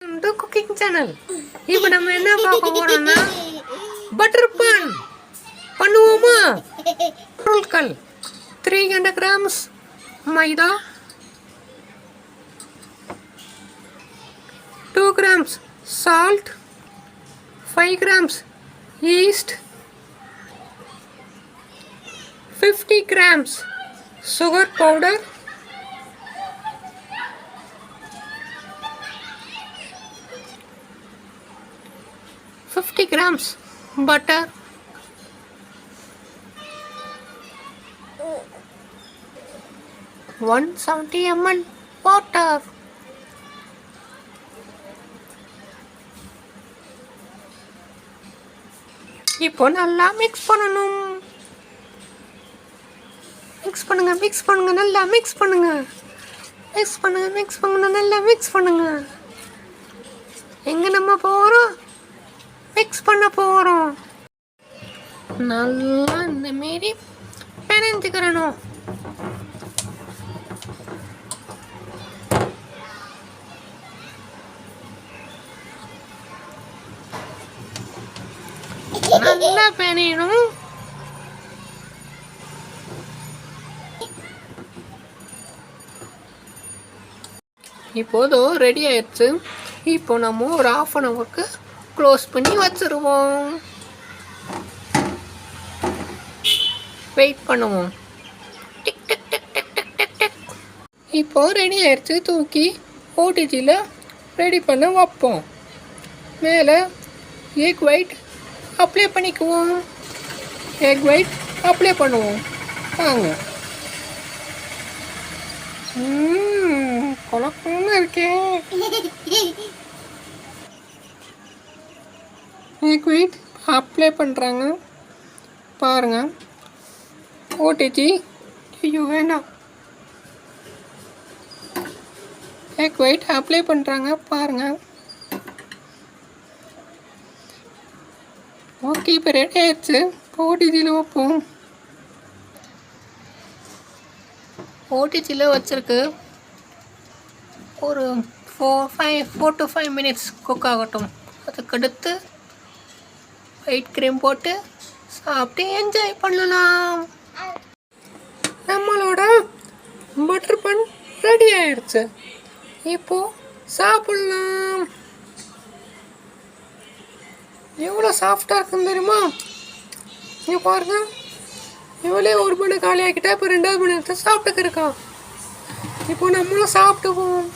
The cooking channel. இப்போ நம்ம என்ன பார்க்க போறோம்னா பட்டர் பான் பண்ணுவோமா? பொருட்கள் 300 grams மைதா, 2 grams salt, 5 grams yeast, 50 grams sugar powder, 50 grams butter, 170 ml water. இப்போ நல்லா மிக்ஸ் பண்ணணும். மிக்ஸ் பண்ணுங்க நல்லா மிக்ஸ் பண்ணுங்க. நல்லா மிக்ஸ் பண்ணுங்க. எங்க நம்ம போறோம்? மிக்ஸ் பண்ண போறோம். நல்லா இந்த மாரி பிணைஞ்சுக்கிறணும். நல்லா பிணையணும். இப்போது ரெடி ஆயிடுச்சு. இப்போ நம்ம ஒரு 1/2 hourக்கு க்ளோஸ் பண்ணி வச்சிருவோம். வெயிட் பண்ணுவோம். Tick tick tick tick tick tick tick. இப்போ ரெடி ஆயிடுச்சு. தூக்கி ஓடிஜியில் ரெடி பண்ண வைப்போம். மேலே எக் ஒயிட் அப்ளை பண்ணிக்குவோம். எக் ஒயிட் அப்ளை பண்ணுவோம். வாங்க. குழப்பம்னு இருக்கேன். எக் ஒயிட் அப்ளை பண்ணுறாங்க பாருங்கள். ஓடிஜி ஐயோ வேண்டாம். எக் ஒயிட் அப்ளை பண்ணுறாங்க பாருங்கள். ஓகே இப்போ ரெடி ஆயிடுச்சு. இப்போ ஓடிஜியில் வைப்போம். ஓடிஜியில் வச்சுருக்கு. ஒரு 4 to 5 minutes குக் ஆகட்டும். அதுக்கடுத்து ஒயிட் க்ரீம் போட்டு சாப்பிட்டு என்ஜாய் பண்ணலாம். நம்மளோட பட்டர் பன் ரெடி ஆயிடுச்சு. இப்போ சாப்பிடலாம். எவ்வளோ சாஃப்டாக இருக்குன்னு தெரியுமா? இங்கே பாருங்க. இவளே ஒரு மணி காலி ஆக்கிட்டா இப்போ 2வது மணி நேரத்தை சாப்பிட்டுக்கு இருக்கான். இப்போ நம்மளும் சாப்பிட்டுக்குவோம்.